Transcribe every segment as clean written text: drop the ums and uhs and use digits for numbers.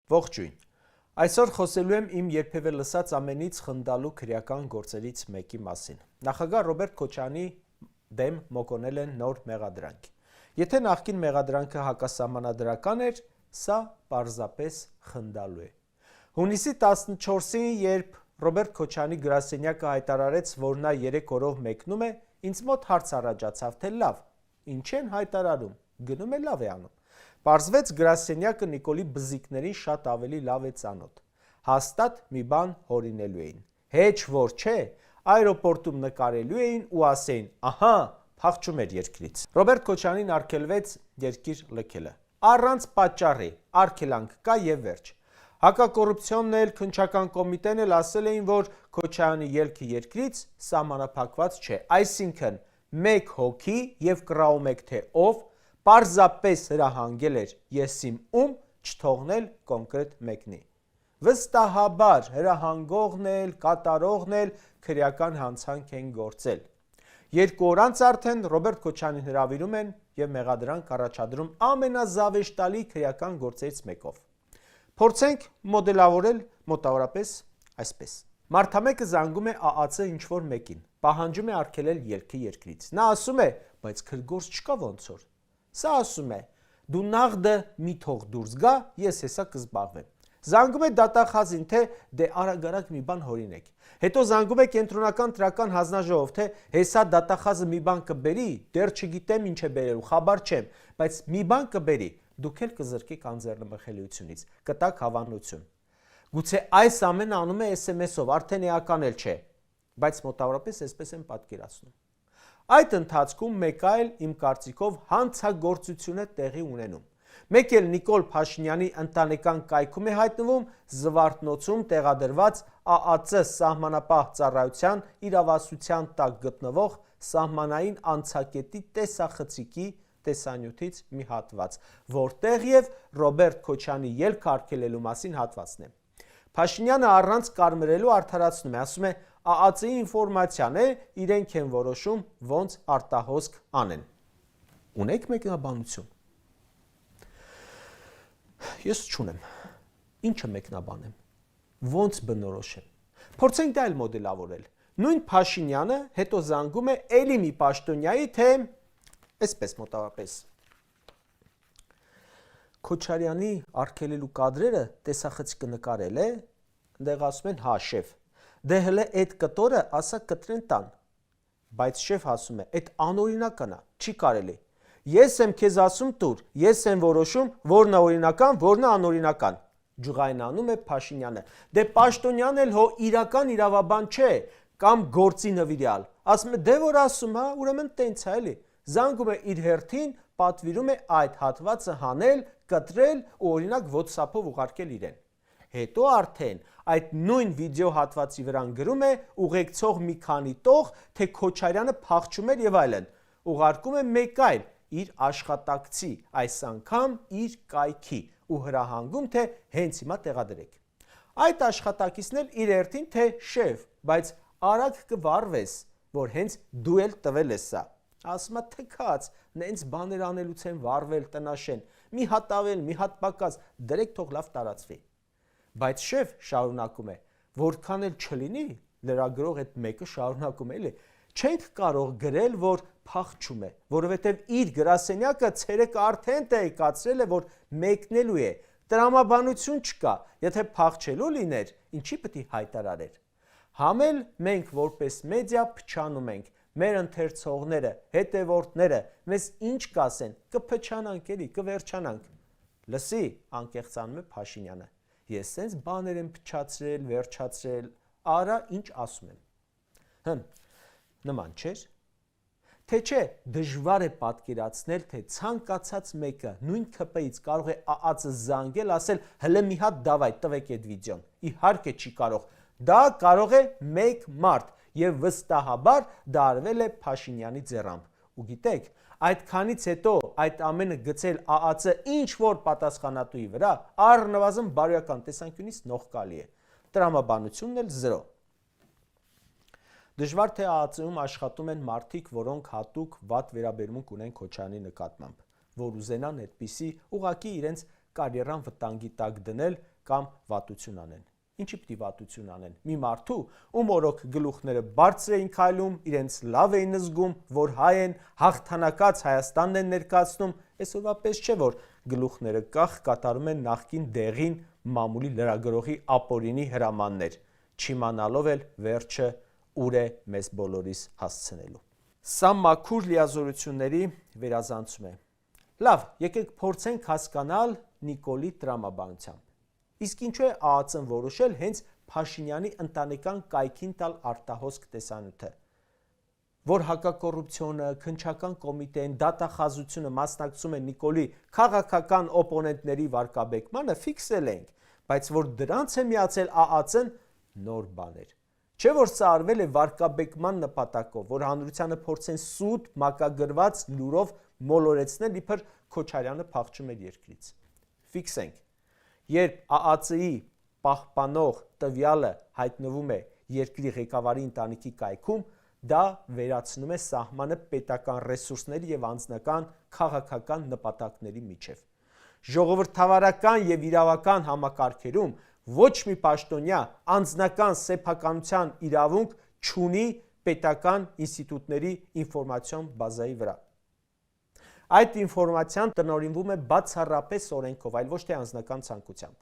Ողջույն։ Այսօր խոսելու եմ իմ երբևէ լսած ամենից խնդալու քրեական գործերից մեկի մասին։ Նախագահ Ռոբերտ Քոչարյանի դեմ մոկոնել են նոր մեղադրանք։ Եթե նախկին մեղադրանքը հակասահմանադրական էր, սա պարզապես խնդալու է։ Հունիսի 14-ին, երբ Ռոբերտ Քոչարյանի գրասենյակը հայտարարեց, որ նա 3 օրով մեկնում է, ինձ մոտ հարց առաջացավ, թե լավ, ինչ են հայտարարում, գնում է լավ է անում։ Պարզվեց գրասենյակը Նիկոլի բզիկներին շատ ավելի լավ է ծանոթ։ Հաստատ մի բան հորինելու էին։ Հեչ որ չէ, այրոպորտում նկարելու էին ու ասեին, ահա, փախչում էր երկրից։ Ռոբերտ Քոչարյանին արգելվեց երկիր լքելը։ Առանց պատճառի, արգելանք կա եւ վերջ։ Հակակոռուպցիոնն էլ, քննչական կոմիտեն էլ ասել էին, որ Քոչարյանի ելքը երկրից սահմանափակված չէ։ Այսինքն, մեկ հոգի եւ կռաում եք թե ով պարզապես հրահանգել էր եսիմ ում չթողնել կոնկրետ մեկնի։ Վստահաբար հրահանգողն էլ, կատարողն էլ քրեական հանցանք են գործել։ 2 օր անց արդեն Ռոբերտ Քոչարյանին հրավիրում են եւ մեղադրանք առաջադրում ամենազավեշտալի քրեական գործերից մեկով։ Փորձենք մոդելավորել մոտավորապես այսպես։ Մարդամեկը զանգում է ԱԱՑ ինչ-որ մեկին, պահանջում է արգելել ելքը երկրից։ Նա ասում է, բայց քրգործ չկա ոնց որ։ Սա ասում է, դու նաղդը մի թող դուրս գա, ես հեսա կզբաղվեմ։ Զանգում է դատախազին, թե դե արագ-արագ մի բան հորինեք։ Հետո զանգում է կենտրոնական տրական հանձնաժողով, թե հեսա դատախազը մի բան կբերի, դեռ չգիտեմ ինչ է բերելու, խաբար չեմ, բայց մի բան կբերի, դուք էլ կզրկեք անձեռնմխելիությունից, կտաք հավանություն։ Գուցե այս ամենը անում է SMS-ով, արդեն էական էլ չէ, բայց մոտավորապես այսպես եմ պատկերացնում։ Այդ ընթացքում մեկ այլ իմ կարծիքով հանցագործություն է տեղի ունենում։ Մեկ էլ Նիկոլ Փաշինյանի ընտանեկան կայքում է հայտնվում Զվարթնոցում տեղադրված ԱԱՑ սահմանապահ ծառայության իրավասության տակ գտնվող սահմանային անցակետի տեսախցիկի տեսանյութից մի հատված, որտեղ եւ Ռոբերտ Քոչարյանի ելք արգելելու մասին հատվածն է։ Փաշինյանը առանց կարմրելու արդարացնում է, ասում է ԱԱՑ-ի ինֆորմացիան է, իրենք են որոշում ոնց արտահոսք անեն։ Ունեք մեկնաբանություն։ Ես չունեմ։ Ինչը մեկնաբանեմ։ Ոնց բնորոշեմ։ Փորձենք դա էլ մոդելավորել։ Նույն Փաշինյանը հետո զանգում է էլի մի պաշտոնյայի, թե այսպես մոտավորապես Քոչարյանի արգելելու կադրերը տեսախցիկը նկարել է, այնտեղ ասում են հա շեֆ։ Դե հələ այդ կտորը ասա կտրեն տան։ Բայց շեֆ ասում է, այդ անօրինական է, չի կարելի։ Ես եմ քեզ ասում տուր, ես եմ որոշում, որն է օրինական, որն է անօրինական։ Ջղայնանում է Փաշինյանը։ Դե պաշտոնյան էլ հո իրական իրավաբան չէ, կամ գործի նվիրյալ։ Ասում է, դե որ ասում, հա, ուրեմն տենց է էլի։ Զանգում է իր հերթին, պատվիրում է այդ հատվածը հանել, կտրել ու օրինակ WhatsApp-ով ուղարկել իրեն։ Հետո արդեն այդ նույն վիդեո հատվածի վրան գրում է ուղեկցող մի քանի տող, թե Քոչարյանը փախչում էր եւ այլն։ Ուղարկում է մեկ այլ իր աշխատակցի, այս անգամ իր կայքի ու հրահանգում, թե հենց հիմա տեղադրեք։ Այդ աշխատակիցն էլ իր հերթին, թե շեֆ, բայց արագ կվառվես, որ հենց դու էլ տվել ես սա։ Ասում է թքած, նենց բաներ անելուց են վառվել տնաշեն, մի հատ ավել, մի հատ պակաս, դրեք թող լավ տարածվի։ Բայց շեֆ շարունակում է, որքան էլ չլինի, լրագրող այդ մեկը շարունակում է, էլի, չենք կարող գրել, որ փախչում է, որովհետև իր գրասենյակը ցերեկը արդեն տեղեկացրել է, որ մեկնելու է, տրամաբանություն չկա, եթե փախչելու լիներ, ինչի պետք է հայտարարեր։ Համել մենք որպես մեդիա փչանում ենք, մեր ընթերցողները, հետևորդները, մեզ ինչ կասեն, կփչանանք էլի, կվերջանանք։ Լսի, անկեղծանում է Փաշինյանը։ Ես սենց բաներ եմ փչացրել, վերջացրել, արա ինչ ասում եմ։ Նման չէր։ Թե չէ, դժվար է պատկերացնել, թե ցանկացած մեկը նույն ԿՊ-ից կարող է ԱԱՑ-ը զանգել, ասել հələ մի հատ դավայ, տվեք այդ վիդեոն։ Իհարկե չի կարող։ Դա կարող է մեկ մարդ եւ վստահաբար դա արվել է Փաշինյանի ձեռամբ։ Ու գիտեք, այդքանից հետո այդ ամենը գցել ԱԱՑ-ը ինչ որ պատասխանատուի վրա, առնվազն բարոյական տեսանկյունից նողկալի է։ Տրամաբանությունն էլ 0։ Դժվար թե ԱԱՑ-ում աշխատում են մարդիկ, որոնք հատուկ վատ վերաբերմունք ունեն Քոչարյանի նկատմամբ, որ ուզենան այդպիսի ուղղակի իրենց կարիերան վտանգի տակ դնել, կամ վատություն անեն։ Ինչի պիտի վատություն անեն։ Մի մարդու, ում օրոք գլուխները բարձր էին քայլում, իրենց լավ էին զգում, որ հայ են, հաղթանակած Հայաստանն են ներկայացնում, այսօրվա պես չէ, որ գլուխները կախ կատարում են նախկին դեղին մամուլի լրագրողի ապօրինի հրամաններ, չիմանալով էլ վերջը ուր է մեզ բոլորիս հասցնելու։ Սա մաքուր լիազորությունների վերազանցում է։ Լավ, եկեք փորձենք հասկանալ Նիկոլի տրամաբանությամբ։ Իսկ ինչու է ԱԱԾ-ն որոշել հենց Փաշինյանի ընտանեկան կայքին տալ արտահոսք տեսանյութը, որ հակակոռուպցիոնը, քննչական կոմիտեն, դատախազությունը մասնակցում են Նիկոլի քաղաքական օպոնենտների վարկաբեկմանը, ֆիքսել ենք, բայց որ դրանց է միացել ԱԱԾ-ն, նոր բան էր։ Չէ՞ որ սա արվել է վարկաբեկման նպատակով, որ հանրությանը փորձեն սուտ մակագրված լուրով մոլորեցնել, իբր Քոչարյանը փախչում էր երկրից։ Ֆիքսենք։ Երբ ԱԱԾ-ի պահպանող տվյալը հայտնվում է երկրի ղեկավարի ընտանիքի կայքում, դա վերացնում է սահմանը պետական ռեսուրսների եւ անձնական քաղաքական նպատակների միջև։ Ժողովրդավարական եւ իրավական համակարգերում ոչ մի պաշտոնյա անձնական սեփականության իրավունք չունի պետական ինստիտուտների ինֆորմացիոն բազայի վրա։ Այդ ինֆորմացիան տնօրինվում է բացառապես օրենքով, այլ ոչ թե անձնական ցանկությամբ։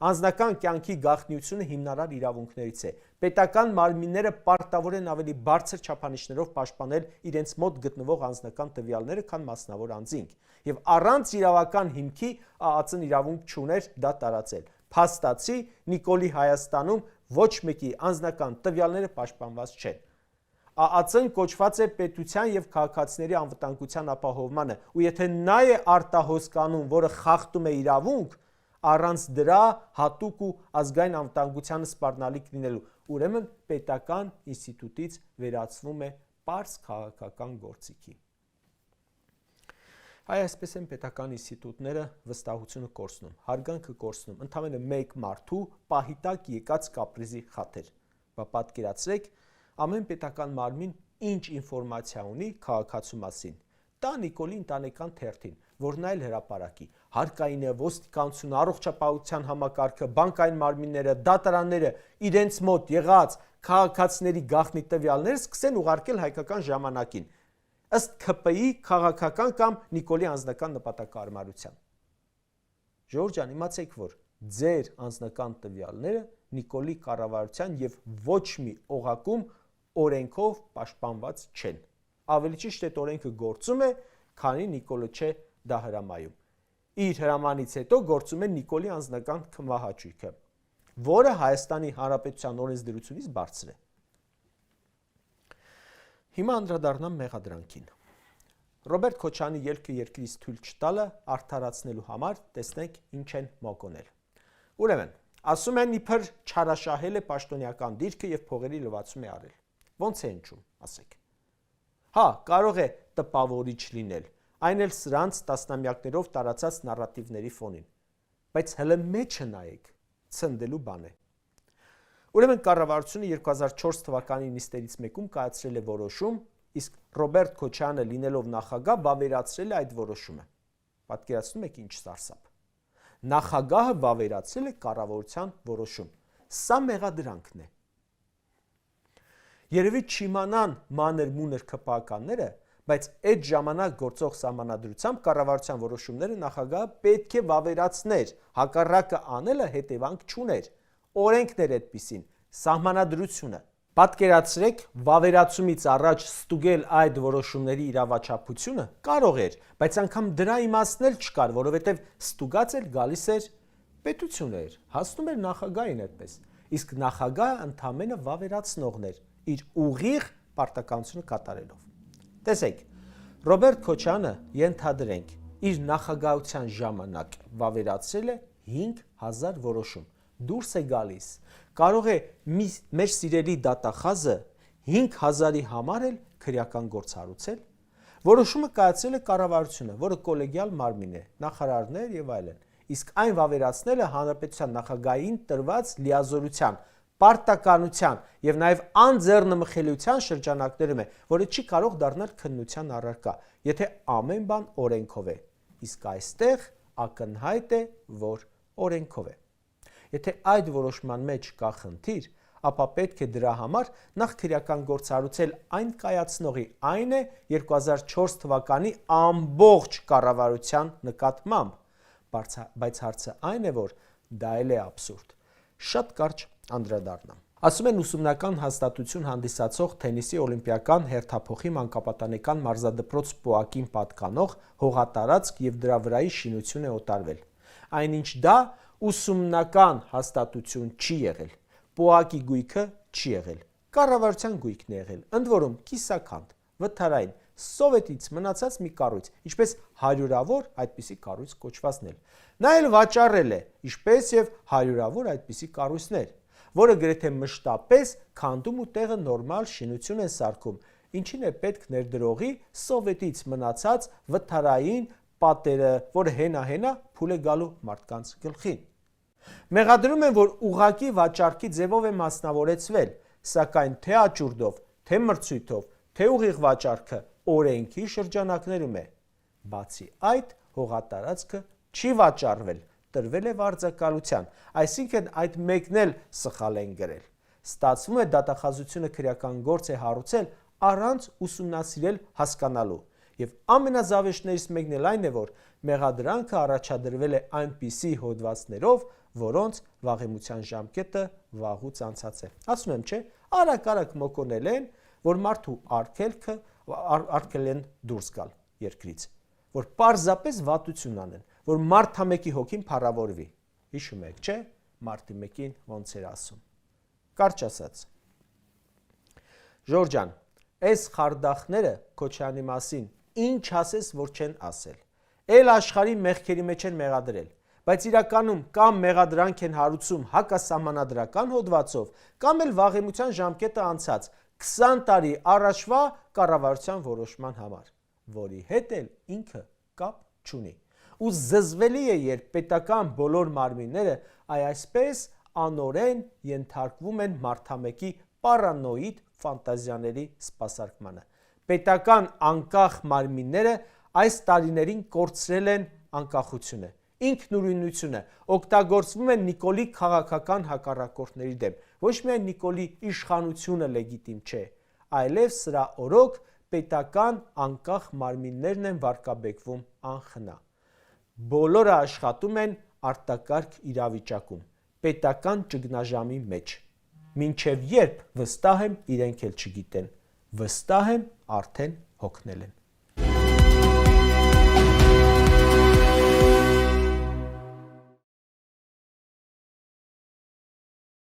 Անձնական կյանքի գաղտնիությունը հիմնարար իրավունքներից է։ Պետական մարմինները պարտավոր են ավելի բարձր չափանիշներով պաշտպանել իրենց մոտ գտնվող անձնական տվյալները, քան մասնավոր անձինք։ Եվ առանց իրավական հիմքի ԱԱԾ-ն իրավունք չուներ դա տարածել։ Փաստացի Նիկոլի Հայաստանում ոչ մեկի անձնական տվյալները պաշտպանված չեն։ ԱԱԾ-ն կոչված է պետության եւ քաղաքացիների անվտանգության ապահովմանը, ու եթե նա է արտահոսք անում, որը խախտում է իրավունք, առանց դրա հատուկ ու ազգային անվտանգությանը սպառնալիք լինելու, ուրեմն պետական ինստիտուտից վերածվում է պարզ քաղաքական գործիքի։ Այսպես են պետական ինստիտուտները վստահությունը կորցնում, հարգանքը կորցնում, ընդամենը մեկ մարդու պահիտակ եկած կապրիզի խաթեր։ Բա պատկերացրեք, ամեն պետական մարմին ինչ ինֆորմացիա ունի քաղաքացու մասին։ Տա Նիկոլի ընտանեկան թերթին, որ նա էլ հրապարակի։ Հարկային է, ոստիկանությունը, առողջապահության համակարգը, բանկային մարմինները, դատարանները իրենց մոտ եղած քաղաքացիների գաղտնի տվյալները սկսեն ուղարկել հայկական ժամանակին, ըստ ՔՊ-ի քաղաքական կամ Նիկոլի անձնական նպատակահարմարության։ Ժողովուրդ ջան, իմացեք, որ ձեր անձնական տվյալները Նիկոլի կառավարության եւ ոչ մի օղակում օրենքով պաշտպանված չեն։ Ավելի ճիշտ այդ օրենքը գործում է, քանի Նիկոլը չէ դա հրամայում։ Իր հրամանից հետո գործում է Նիկոլի անձնական քմահաճույքը, որը Հայաստանի Հանրապետության օրենսդրությունից բարձր է։ Հիմա անդրադառնամ մեղադրանքին։ Ռոբերտ Քոչարյանի ելքը երկրից թույլ չտալը արդարացնելու համար տեսնենք ինչ են մոկոնել։ Ուրեմն, ասում են իբր չարաշահել է պաշտոնյական դիրքը եւ փողերի լվացում է արել։ Ոնց է ինչու, ասեք։ Հա, կարող է տպավորիչ լինել, այն էլ սրանց տասնամյակներով տարածած նարատիվների ֆոնին։ Բայց հələ մեջը նայեք, ցնդելու բան է։ Ուրեմն կառավարությունը 2004 թվականի նիստերից մեկում կայացրել է որոշում, իսկ Ռոբերտ Քոչարյանը լինելով նախագահ վավերացրել է այդ որոշումը։ Պատկերացնում եք ինչ սարսափ։ Նախագահը վավերացրել է կառավարության որոշում։ Սա մեղադրանքն է։ Երևի չիմանան մանր-մունր ԿՊԱ-ականները, բայց այդ ժամանակ գործող սահմանադրությամբ կառավարության որոշումները նախագահը պետք է վավերացներ, հակառակը անելը հետևանք չուներ։ Օրենքն էր այդպիսին, սահմանադրությունը։ Պատկերացրեք, վավերացումից առաջ ստուգել այդ որոշումների իրավաչափությունը կարող էր, բայց անգամ դրա իմաստն էլ չկար, որովհետև ստուգած էլ գալիս էր պետությունը էր, հասնում էր նախագահին այդպես, իսկ նախագահը ընդամենը վավերացնողն էր, իր ուղիղ պարտականությունը կատարելով։ Տեսեք, Ռոբերտ Քոչարյանը, ենթադրենք, իր նախագահության ժամանակ վավերացրել է 5000 որոշում, դուրս է գալիս, կարող է մեր սիրելի դատախազը 5000-ի համար էլ քրեական գործ հարուցել, որոշումը կայացրել է կառավարությունը, որը կոլեգիալ մարմին է, նախարարներ եւ այլն, իսկ այն վավերացնելը հանրապետության նախագահային տրված լիազորության, պարտականության եւ նաեւ անձեռնմխելիության շրջանակներում է, որը չի կարող դառնալ քննության առարկա, եթե ամեն բան օրենքով է, իսկ այստեղ ակնհայտ է, որ օրենքով է։ Եթե այդ որոշման մեջ կա խնդիր, ապա պետք է դրա համար նախ քրեական գործ հարուցել այն կայացնողի, այն է 2004 թվականի ամբողջ կառավարության նկատմամբ, բայց հարցը այն է, որ դա էլ է աբսուրդ։ Շատ կարճ անդրադառնամ։ Ասում են ուսումնական հաստատություն հանդիսացող թենիսի օլիմպիական հերթափոխի մանկապատանեկան մարզադպրոց պոակին պատկանող հողատարածք եւ դրա վրայի շինություն է օտարվել։ Այնինչ դա ուսումնական հաստատություն չի եղել, պոակի գույքը չի եղել, կառավարության գույքն է եղել, ընդ որում կիսաքանդ, վթարային, սովետից մնացած մի կառույց, ինչպես հարյուրավոր այդպիսի կառույց կոչվածն էլ։ Նա էլ վաճառել է, ինչպես եւ հարյուրավոր այդպիսի կառույցներ, որը գրեթե մշտապես քանդում ու տեղը նորմալ շինություն է սարքում, ինչին է պետք ներդրողի սովետից մնացած վթարային պատերը, որը հենա փուլ է գալու մարդկանց գլխին։ Մեղադրում են, որ ուղղակի վաճառքի ձևով է մասնավորեցվել, սակայն թե աճուրդով, թե մրցույթով, թե ուղիղ վաճառքը օրենքի շրջանակներում է։ Բացի այդ, հողատարածքը չի վաճառվել, տրվել է վարձակալության, այսինքն այդ մեկն էլ սխալ են գրել։ Ստացվում է դատախազությունը քրեական գործ է հարուցել առանց ուսումնասիրել հասկանալու։ Եվ ամենազավեշտներից մեկն էլ այն է, որ մեղադրանքը առաջադրվել է այնպիսի հոդվածներով, որոնց վաղեմության ժամկետը վաղուց անցած է։ Ասում եմ, չէ, արագ մոկոնել են, որ մարդու արգել են դուրս գալ երկրից, որ պարզապես վատություն անեն, որ մարդամեկի հոգին փառավորվի։ Հիշում եք, չէ, մարտի 1-ին ոնց էր ասում։ Կարճ ասած։ Ժորժան, այս խարդախները Քոչարյանի մասին ինչ ասես, որ չեն ասել։ Էլ աշխարհի մեղքերի մեջ են մեղադրել, բայց իրականում կամ մեղադրանք են հարուցում հակասահմանադրական հոդվածով, կամ էլ վաղեմության ժամկետը անցած 20 տարի առաջվա կառավարության որոշման համար, որի հետ էլ ինքը կապ չունի։ Ու զզվելի է, երբ պետական բոլոր մարմինները այսպես անօրեն ենթարկվում են մարդամեկի պարանոիդ ֆանտազիաների սպասարկմանը։ Պետական անկախ մարմինները այս տարիներին կորցրել են անկախությունը, ինքնուրույնությունը, օգտագործվում են Նիկոլի քաղաքական հակառակորդների դեմ։ Ոչ միայն Նիկոլի իշխանությունը լեգիտիմ չէ, այլև սրա օրոք պետական անկախ մարմիններն են վարկաբեկվում անխնա։ Բոլորը աշխատում են արտակարգ իրավիճակում, պետական ճգնաժամի մեջ։ Մինչև երբ, վստահ եմ, իրենք էլ չգիտեն, վստահ եմ, արդեն հոգնել են։